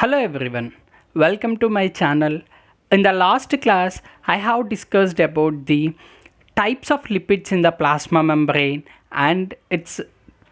Hello everyone, welcome to my channel. In the last class, I have discussed about the types of lipids in the plasma membrane and its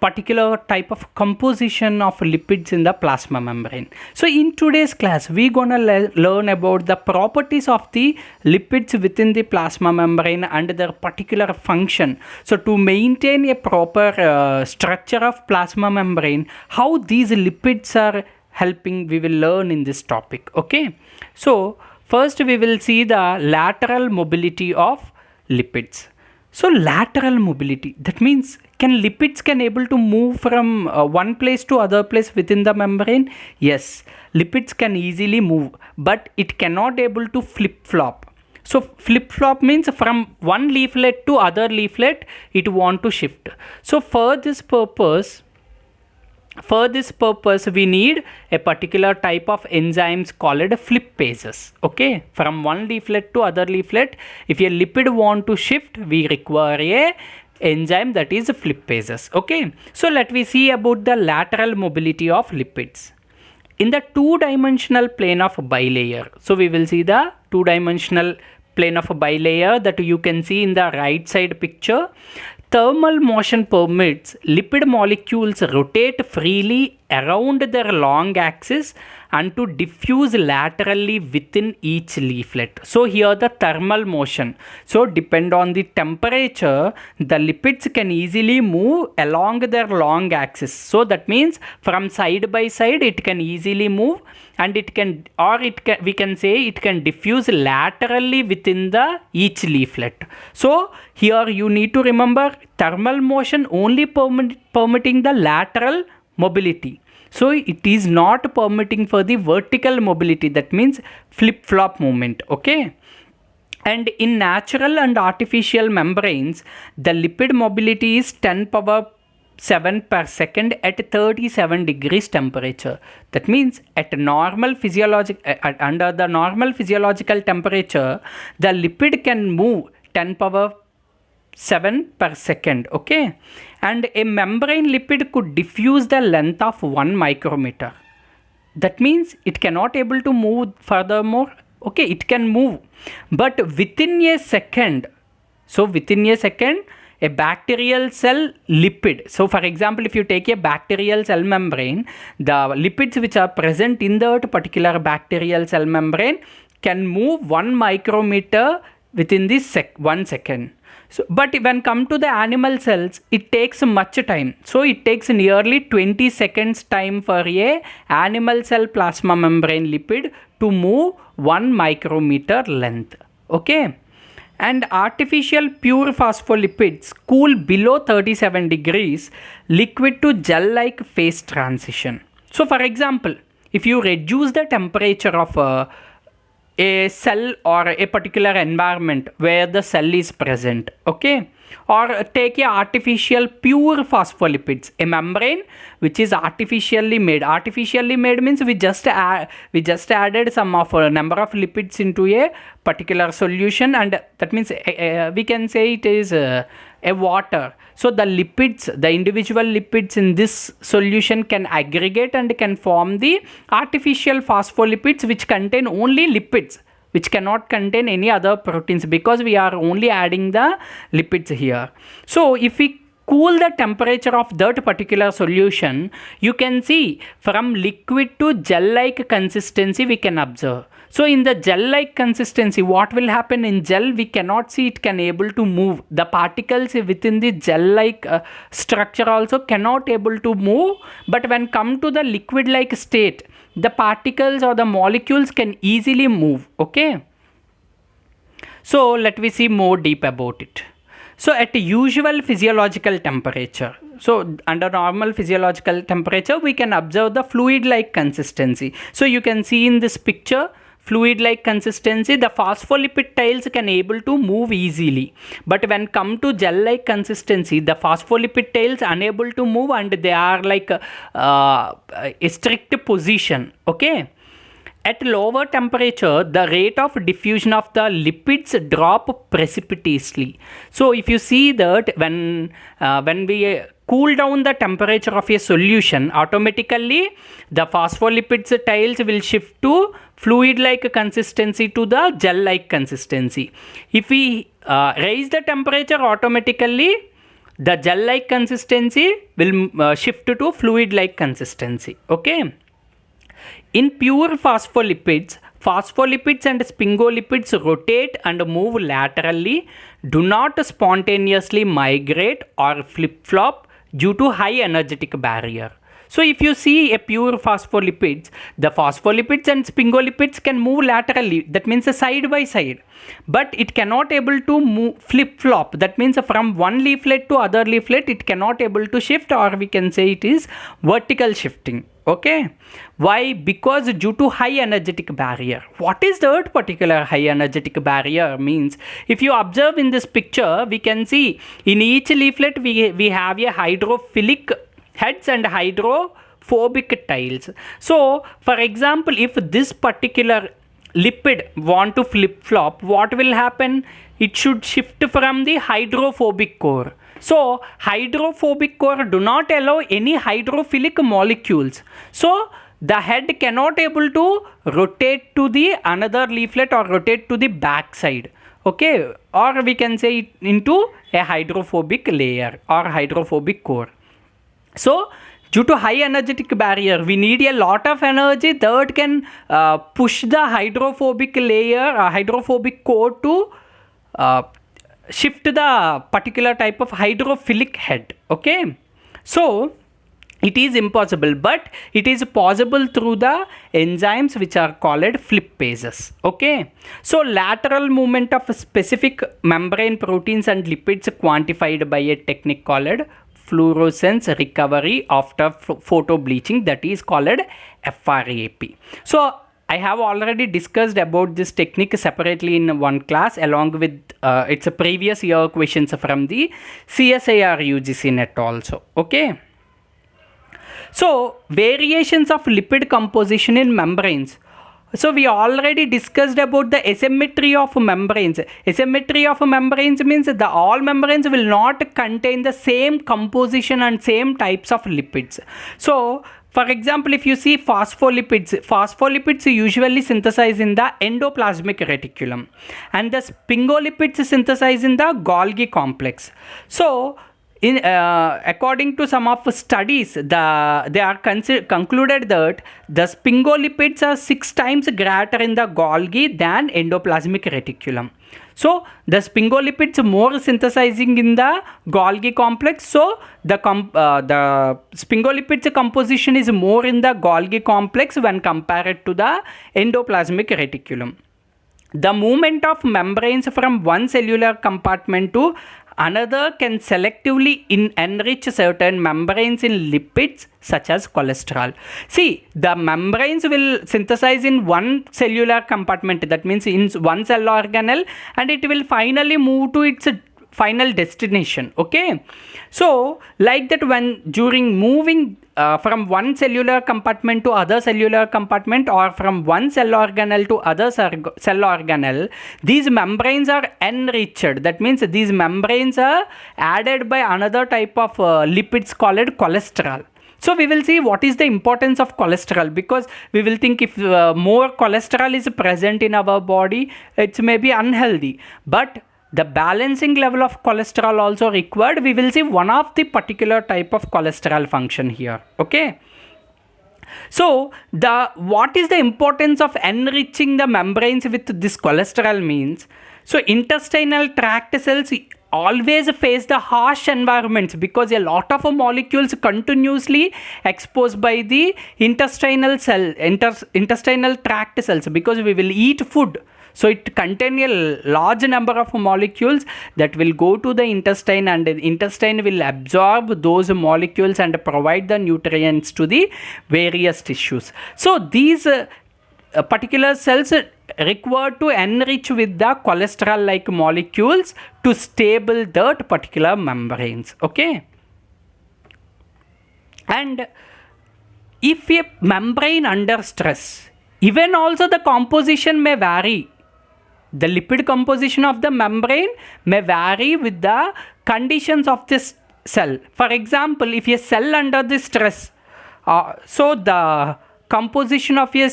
particular type of composition of lipids in the plasma membrane. So in today's class, we're gonna learn about the properties of the lipids within the plasma membrane and their particular function. So to maintain a proper structure of plasma membrane, how these lipids are helping, we will learn in this topic. Okay, so first we will see the lateral mobility of lipids. So lateral mobility, that means lipids can able to move from one place to other place within the membrane? Yes, lipids can easily move, but it cannot able to flip flop. So flip flop means from one leaflet to other leaflet it want to shift. So for this purpose we need a particular type of enzymes called flipases. Okay, from one leaflet to other leaflet, if a lipid want to shift, we require a enzyme that is flipases. Okay, so let me see about the lateral mobility of lipids in the two-dimensional plane of bilayer. So we will see the two-dimensional plane of a bilayer that you can see in the right side picture. Thermal motion permits lipid molecules rotate freely around their long axis and to diffuse laterally within each leaflet. So here the thermal motion. So depend on the temperature, the lipids can easily move along their long axis. So that means from side by side it can easily move, and we can say it can diffuse laterally within the each leaflet. So here you need to remember thermal motion only permitting the lateral mobility. So it is not permitting for the vertical mobility, that means flip-flop movement. Okay. And in natural and artificial membranes, the lipid mobility is 10 power 7 per second at 37 degrees temperature. That means at normal under the normal physiological temperature, the lipid can move 10 power 7 per second. Okay, and a membrane lipid could diffuse the length of 1 micrometer. That means it cannot able to move furthermore. Okay, it can move, but within a second. So within a second, a bacterial cell lipid. So for example, if you take a bacterial cell membrane, the lipids which are present in that particular bacterial cell membrane can move 1 micrometer within this 1 second. So, but when come to the animal cells, it takes much time. So it takes nearly 20 seconds time for a animal cell plasma membrane lipid to move 1 micrometer length. Okay. And artificial pure phospholipids cool below 37 degrees, liquid to gel-like phase transition. So for example, if you reduce the temperature of a cell or a particular environment where the cell is present, okay, or take a artificial pure phospholipids, a membrane which is artificially made. Artificially made means we just added some of a number of lipids into a particular solution, and that means we can say it is a water. So the lipids, the individual lipids in this solution can aggregate and can form the artificial phospholipids which contain only lipids, which cannot contain any other proteins, because we are only adding the lipids here. So if we cool the temperature of that particular solution, you can see from liquid to gel-like consistency we can observe. So in the gel-like consistency, what will happen in gel? We cannot see it can able to move. The particles within the gel-like structure also cannot able to move. But when come to the liquid-like state, the particles or the molecules can easily move. Okay. So let me see more deep about it. So at usual physiological temperature, so under normal physiological temperature, we can observe the fluid-like consistency. So you can see in this picture, fluid-like consistency, the phospholipid tails can able to move easily. But when come to gel-like consistency, the phospholipid tails unable to move and they are like a strict position. Okay. At lower temperature, the rate of diffusion of the lipids drop precipitously. So if you see that when we cool down the temperature of a solution, automatically the phospholipids tiles will shift to fluid-like consistency to the gel-like consistency. If we raise the temperature, automatically the gel-like consistency will shift to fluid-like consistency. Okay. In pure phospholipids and sphingolipids rotate and move laterally, do not spontaneously migrate or flip-flop due to high energetic barrier. So if you see a pure phospholipids, the phospholipids and sphingolipids can move laterally, that means side by side, but it cannot able to move flip-flop, that means from one leaflet to other leaflet it cannot able to shift, or we can say it is vertical shifting. Okay, why? Because due to high energetic barrier. What is that particular high energetic barrier means? If you observe in this picture, we can see in each leaflet we have a hydrophilic heads and hydrophobic tiles. So for example, if this particular lipid want to flip flop, what will happen? It should shift from the hydrophobic core. So hydrophobic core do not allow any hydrophilic molecules, so the head cannot able to rotate to the another leaflet or rotate to the back side. Okay, or we can say it into a hydrophobic layer or hydrophobic core. So due to high energetic barrier, we need a lot of energy that can push the hydrophobic layer, hydrophobic core to shift the particular type of hydrophilic head. Okay, so it is impossible, but it is possible through the enzymes which are called flippases. Okay, so lateral movement of specific membrane proteins and lipids quantified by a technique called fluorescence recovery after photo bleaching, that is called FRAP. So I have already discussed about this technique separately in one class along with its previous year questions from the CSIR UGC net also. Okay. So variations of lipid composition in membranes. So we already discussed about the asymmetry of membranes. Asymmetry of membranes means that all membranes will not contain the same composition and same types of lipids. So for example, if you see phospholipids usually synthesize in the endoplasmic reticulum, and the sphingolipids synthesize in the Golgi complex. So according to some of studies, they are concluded that the sphingolipids are 6 times greater in the Golgi than endoplasmic reticulum. So the sphingolipids more synthesizing in the Golgi complex. So the sphingolipids composition is more in the Golgi complex when compared to the endoplasmic reticulum. The movement of membranes from one cellular compartment to another can selectively enrich certain membranes in lipids such as cholesterol. See, the membranes will synthesize in one cellular compartment, that means in one cell organelle, and it will finally move to its final destination. Okay, so like that, when during moving from one cellular compartment to other cellular compartment, or from one cell organelle to other cell organelle, these membranes are enriched. That means these membranes are added by another type of lipids called cholesterol. So we will see what is the importance of cholesterol, because we will think if more cholesterol is present in our body, it may be unhealthy, but the balancing level of cholesterol also required. We will see one of the particular type of cholesterol function here. Okay, so what is the importance of enriching the membranes with this cholesterol means? So intestinal tract cells always face the harsh environments, because a lot of molecules continuously exposed by the intestinal tract cells, because we will eat food. So it contains a large number of molecules that will go to the intestine, and the intestine will absorb those molecules and provide the nutrients to the various tissues. So these particular cells required to enrich with the cholesterol like molecules to stable that particular membranes. Okay, and if a membrane under stress, even also the composition may vary. The lipid composition of the membrane may vary with the conditions of this cell. For example, if a cell under the stress, so the composition of a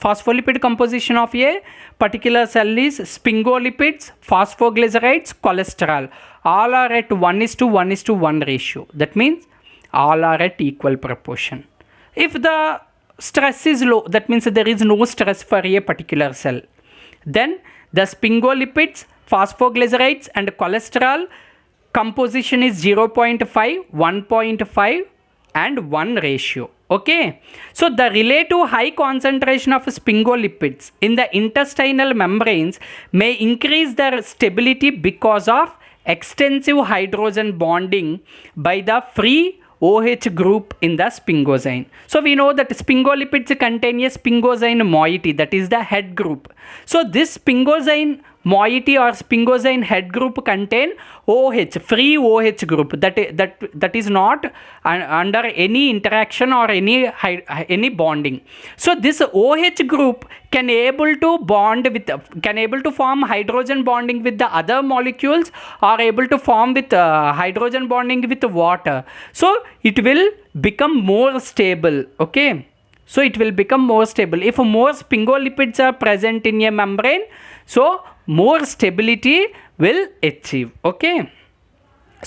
phospholipid composition of a particular cell is sphingolipids, phosphoglycerides, cholesterol. All are at 1:1:1 ratio. That means all are at equal proportion. If the stress is low, that means there is no stress for a particular cell, then the sphingolipids, phosphoglycerides and cholesterol composition is 0.5, 1.5 and 1 ratio. Okay, so the relative high concentration of sphingolipids in the intestinal membranes may increase their stability because of extensive hydrogen bonding by the free OH group in the sphingosine. So we know that sphingolipids contain a sphingosine moiety, that is the head group. So this sphingosine moiety or sphingosine head group contain OH, free OH group, that is not under any interaction or any bonding. So this OH group can able to form hydrogen bonding with the other molecules, or able to form with hydrogen bonding with water. So it will become more stable. Okay, so it will become more stable if more sphingolipids are present in a membrane. So more stability will achieve. Okay,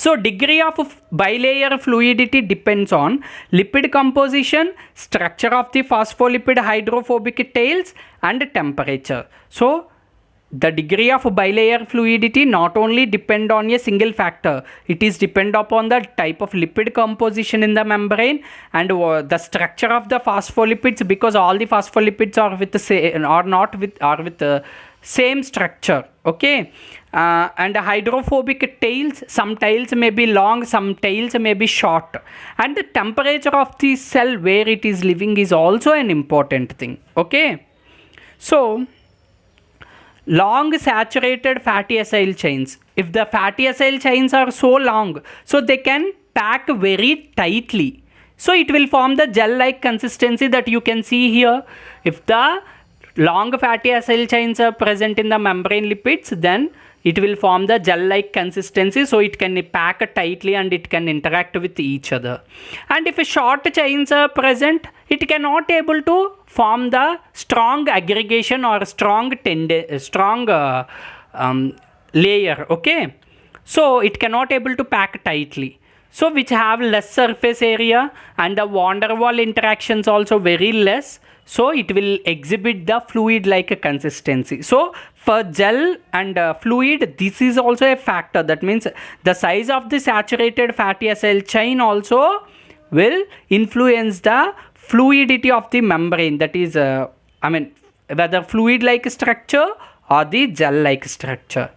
so degree of bilayer fluidity depends on lipid composition, structure of the phospholipid hydrophobic tails and temperature. So the degree of bilayer fluidity not only depend on a single factor, it is depend upon the type of lipid composition in the membrane and the structure of the phospholipids, because all the phospholipids are with the same or not with the same structure. Okay, and hydrophobic tails, some tails may be long, some tails may be short, and the temperature of the cell where it is living is also an important thing. Okay, so long saturated fatty acyl chains, if the fatty acyl chains are so long, so they can pack very tightly, so it will form the gel like consistency that you can see here. If the long fatty acyl chains are present in the membrane lipids, then it will form the gel like consistency, so it can pack tightly and it can interact with each other. And if short chains are present, it cannot able to form the strong aggregation or strong layer. Okay, so it cannot able to pack tightly, so which have less surface area, and the van der Waal interactions also very less, so it will exhibit the fluid like consistency. So for gel and fluid, this is also a factor. That means the size of the saturated fatty acyl chain also will influence the fluidity of the membrane, that is whether fluid like structure or the gel like structure.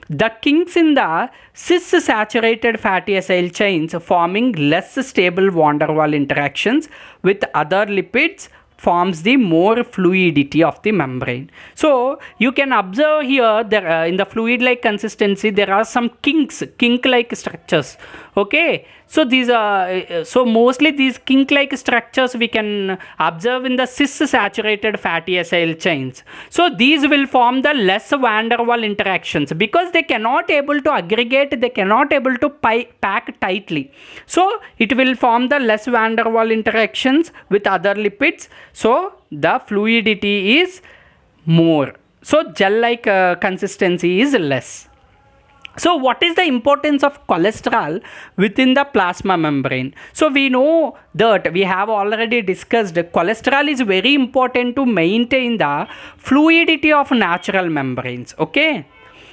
The kinks in the cis saturated fatty acyl chains forming less stable van der Waal interactions with other lipids forms the more fluidity of the membrane. So you can observe here there in the fluid like consistency there are some kink like structures. Okay, so these are so mostly these kink like structures we can observe in the cis saturated fatty acyl chains. So these will form the less van der Waal interactions because they cannot able to aggregate, they cannot able to pack tightly, so it will form the less van der Waal interactions with other lipids, so the fluidity is more, so gel like consistency is less. So what is the importance of cholesterol within the plasma membrane? So we know that we have already discussed cholesterol is very important to maintain the fluidity of natural membranes. Okay,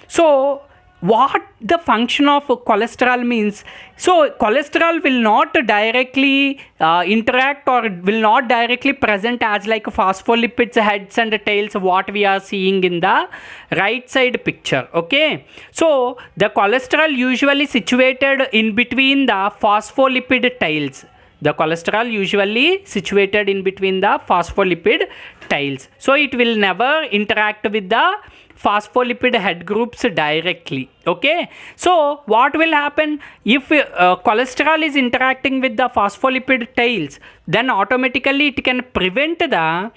so what the function of cholesterol means? So cholesterol will not directly interact or will not directly present as like phospholipids heads and tails what we are seeing in the right side picture. Okay, so the cholesterol usually situated in between the phospholipid tails. The cholesterol usually situated in between the phospholipid tails, so it will never interact with the phospholipid head groups directly. Okay, so what will happen if cholesterol is interacting with the phospholipid tails, then automatically it can prevent the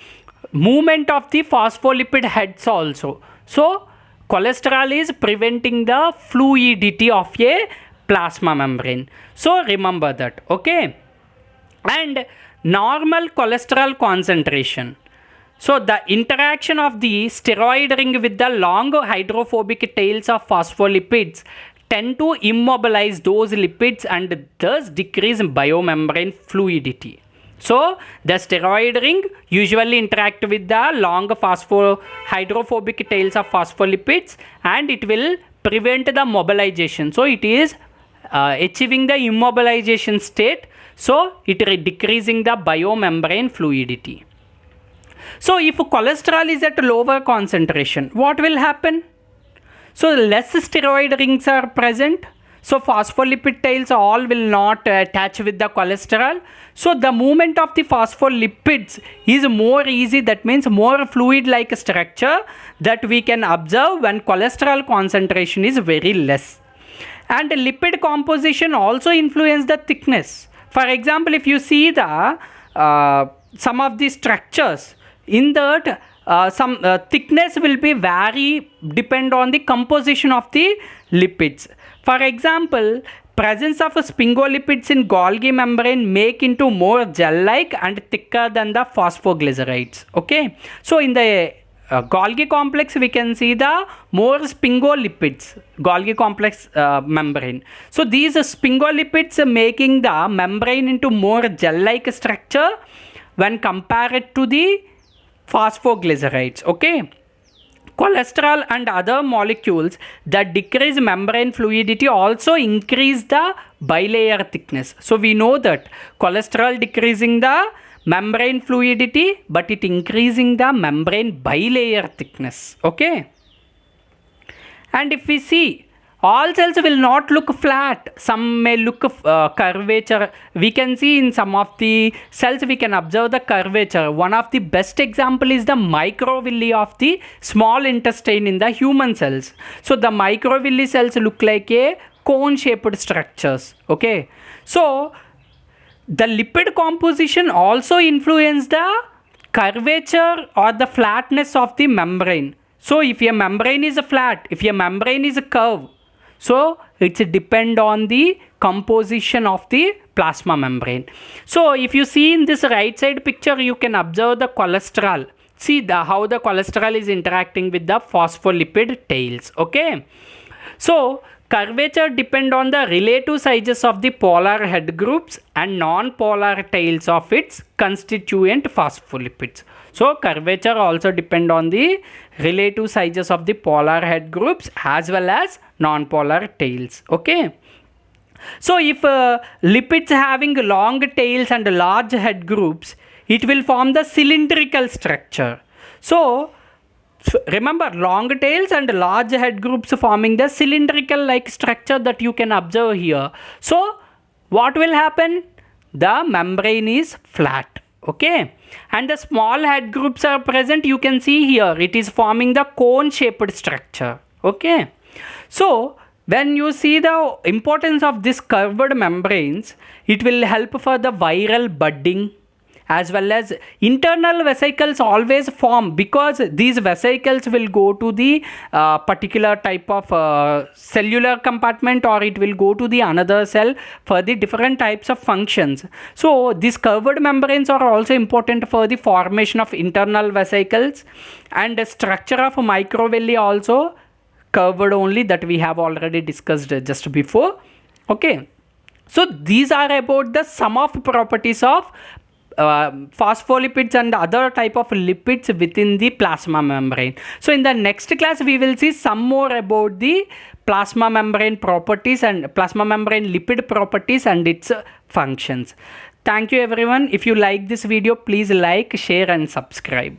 movement of the phospholipid heads also. So cholesterol is preventing the fluidity of a plasma membrane. So remember that, okay? And normal cholesterol concentration. So the interaction of the steroid ring with the long hydrophobic tails of phospholipids tend to immobilize those lipids and thus decrease biomembrane fluidity. So the steroid ring usually interact with the long hydrophobic tails of phospholipids and it will prevent the mobilization. So it is achieving the immobilization state. So it decreasing the biomembrane fluidity. So if cholesterol is at lower concentration, what will happen? So less steroid rings are present. So phospholipid tails all will not attach with the cholesterol. So the movement of the phospholipids is more easy. That means more fluid like structure that we can observe when cholesterol concentration is very less. And lipid composition also influence the thickness. For example, if you see the some of the structures in that some thickness will be vary depend on the composition of the lipids. For example, presence of sphingolipids in Golgi membrane make into more gel-like and thicker than the phosphoglycerides. Okay, so in the Golgi complex we can see the more sphingolipids, Golgi complex membrane. So these sphingolipids making the membrane into more gel-like structure when compared to the phosphoglycerides. Okay, cholesterol and other molecules that decrease membrane fluidity also increase the bilayer thickness. So we know that cholesterol decreasing the membrane fluidity, but it increasing the membrane bilayer thickness. Okay, and if we see, all cells will not look flat, some may look curvature. We can see in some of the cells we can observe the curvature. One of the best example is the microvilli of the small intestine in the human cells. So the microvilli cells look like a cone shaped structures. Okay, so the lipid composition also influence the curvature or the flatness of the membrane. So if your membrane is flat, if your membrane is a curve, so it's depend on the composition of the plasma membrane. So if you see in this right side picture, you can observe the cholesterol. See how the cholesterol is interacting with the phospholipid tails. Okay, so curvature depend on the relative sizes of the polar head groups and non-polar tails of its constituent phospholipids. So curvature also depend on the relative sizes of the polar head groups as well as non-polar tails. Okay, so if lipids having long tails and large head groups, it will form the cylindrical structure. So remember, long tails and large head groups forming the cylindrical like structure that you can observe here. So what will happen? The membrane is flat. Okay, and the small head groups are present. You can see here it is forming the cone shaped structure. Okay, so when you see the importance of this curved membranes, it will help for the viral budding as well as internal vesicles always form, because these vesicles will go to the particular type of cellular compartment, or it will go to the another cell for the different types of functions. So these curved membranes are also important for the formation of internal vesicles, and the structure of microvilli also curved only, that we have already discussed just before. Okay, so these are about the sum of properties of phospholipids and other type of lipids within the plasma membrane. So in the next class we will see some more about the plasma membrane properties and plasma membrane lipid properties and its functions. Thank you everyone. If you like this video, please like, share and subscribe.